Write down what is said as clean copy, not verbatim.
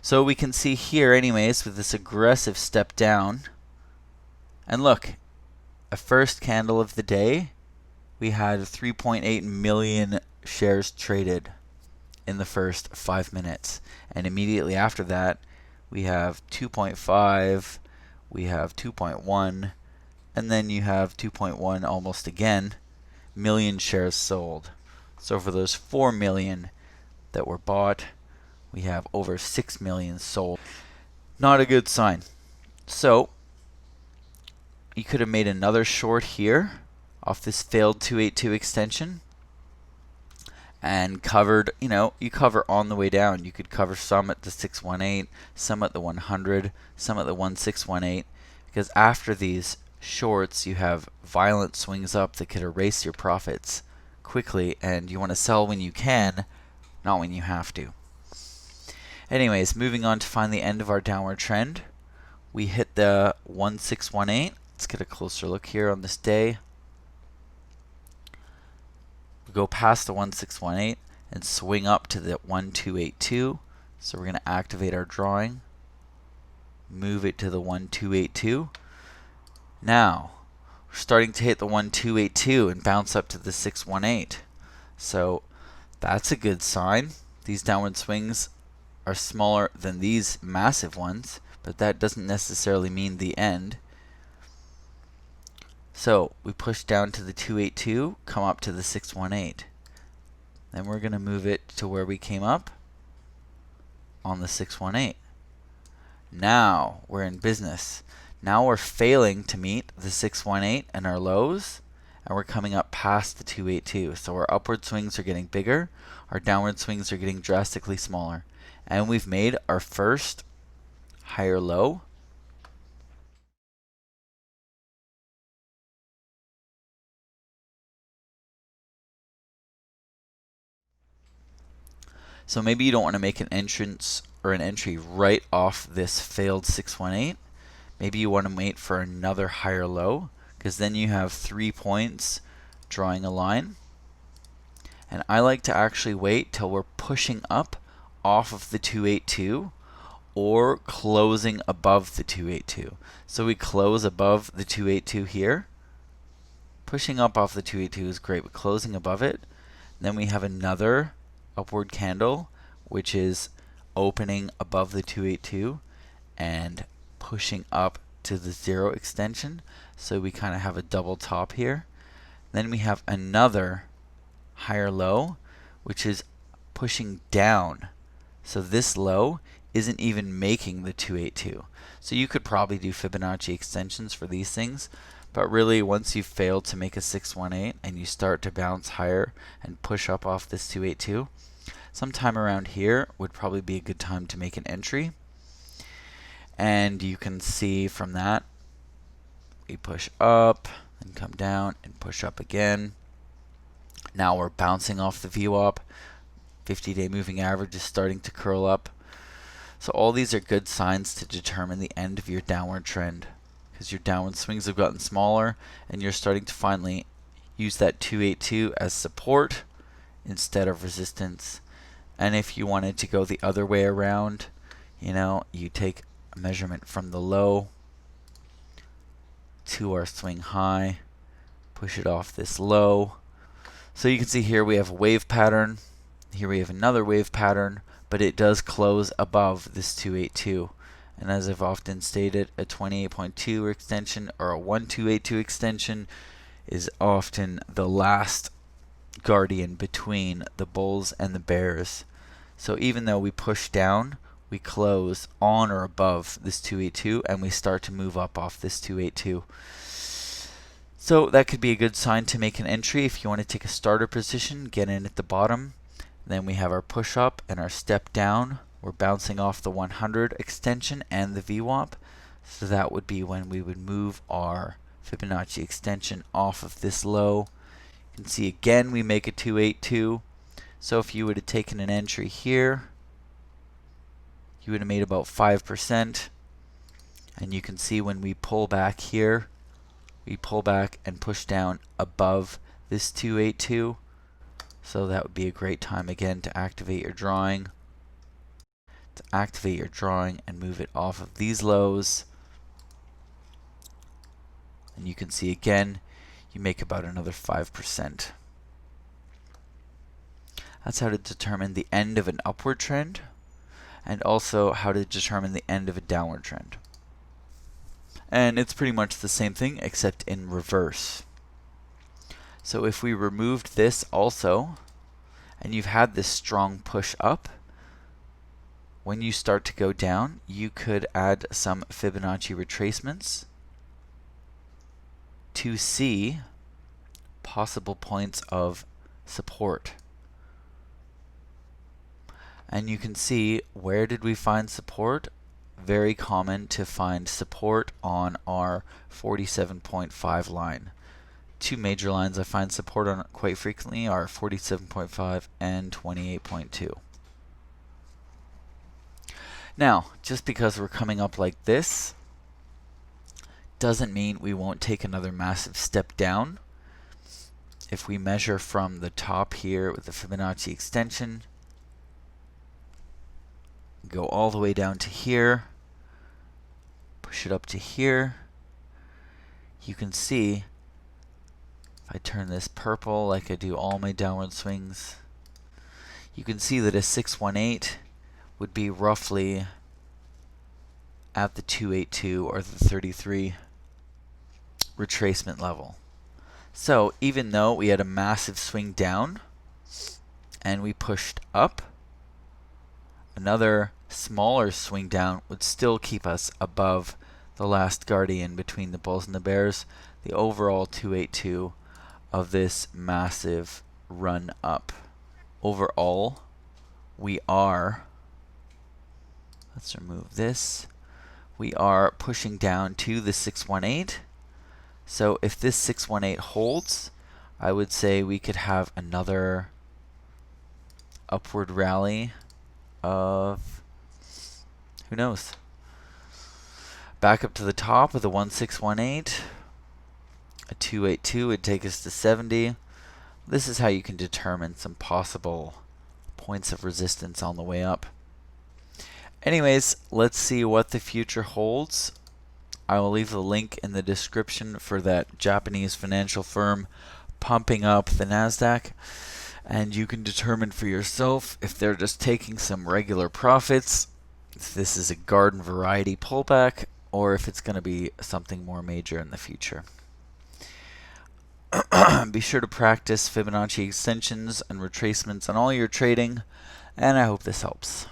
So we can see here anyways with this aggressive step down, and look, a first candle of the day, we had 3.8 million shares traded in the first 5 minutes. And immediately after that, we have 2.5, we have 2.1, and then you have 2.1 almost again million shares sold. So for those 4 million that were bought, we have over 6 million sold. Not a good sign. So you could have made another short here off this failed 282 extension and covered, you cover on the way down. You could cover some at the 618, some at the 100, some at the 1618, because after these shorts you have violent swings up that could erase your profits quickly, and you want to sell when you can, not when you have to. Anyways, moving on to find the end of our downward trend. We hit the 1618. Let's get a closer look here on this day. We go past the 1618 and swing up to the 1282. So we're going to activate our drawing, move it to the 1282. Now we're starting to hit the 1282 and bounce up to the 618. So that's a good sign. These downward swings are smaller than these massive ones, but that doesn't necessarily mean the end. So we push down to the 282, come up to the 618. Then we're going to move it to where we came up on the 618. Now we're in business. Now we're failing to meet the 618 and our lows, and we're coming up past the 282. So our upward swings are getting bigger, our downward swings are getting drastically smaller. And we've made our first higher low. So maybe you don't want to make an entrance or an entry right off this failed 618. Maybe you want to wait for another higher low, because then you have 3 points drawing a line. And I like to actually wait till we're pushing up off of the 282 or closing above the 282. So we close above the 282 here. Pushing up off the 282 is great, but closing above it, then we have another upward candle, which is opening above the 282 and pushing up to the 0 extension. So we kind of have a double top here. Then we have another higher low, which is pushing down. So this low isn't even making the 282. So you could probably do Fibonacci extensions for these things, but really once you've failed to make a 618 and you start to bounce higher and push up off this 282, sometime around here would probably be a good time to make an entry. And you can see from that, we push up and come down and push up again. Now we're bouncing off the VWAP. 50-day moving average is starting to curl up. So all these are good signs to determine the end of your downward trend, because your downward swings have gotten smaller and you're starting to finally use that 282 as support instead of resistance. And if you wanted to go the other way around, you take a measurement from the low to our swing high, push it off this low. So you can see here we have a wave pattern. Here we have another wave pattern, but it does close above this 282. And as I've often stated, a 28.2 extension or a 1282 extension is often the last guardian between the bulls and the bears. So even though we push down, we close on or above this 282 and we start to move up off this 282. So that could be a good sign to make an entry if you want to take a starter position, get in at the bottom. Then we have our push up and our step down. We're bouncing off the 100 extension and the VWAP. So that would be when we would move our Fibonacci extension off of this low. You can see again we make a 282. So if you would have taken an entry here, you would have made about 5%. And you can see when we pull back here, we pull back and push down above this 282. So that would be a great time again to activate your drawing. to activate your drawing and move it off of these lows. And you can see again, you make about another 5%. That's how to determine the end of an upward trend, and also how to determine the end of a downward trend. And it's pretty much the same thing except in reverse. So if we removed this also, and you've had this strong push up, when you start to go down, you could add some Fibonacci retracements to see possible points of support. And you can see, where did we find support? Very common to find support on our 47.5 line. Two major lines I find support on quite frequently are 47.5 and 28.2. Now, just because we're coming up like this doesn't mean we won't take another massive step down. If we measure from the top here with the Fibonacci extension, go all the way down to here, push it up to here, you can see if I turn this purple like I do all my downward swings, you can see that a 618 would be roughly at the 282 or the 33 retracement level. So even though we had a massive swing down and we pushed up, another smaller swing down would still keep us above the last guardian between the bulls and the bears, the overall 282 of this massive run up. Overall, we are, let's remove this, we are pushing down to the 618. So if this 618 holds, I would say we could have another upward rally of, who knows, back up to the top of the 1618, a 282 would take us to 70. This is how you can determine some possible points of resistance on the way up. Anyways, let's see what the future holds. I will leave the link in the description for that Japanese financial firm pumping up the NASDAQ. And you can determine for yourself if they're just taking some regular profits, if this is a garden variety pullback, or if it's going to be something more major in the future. Be sure to practice Fibonacci extensions and retracements on all your trading, and I hope this helps.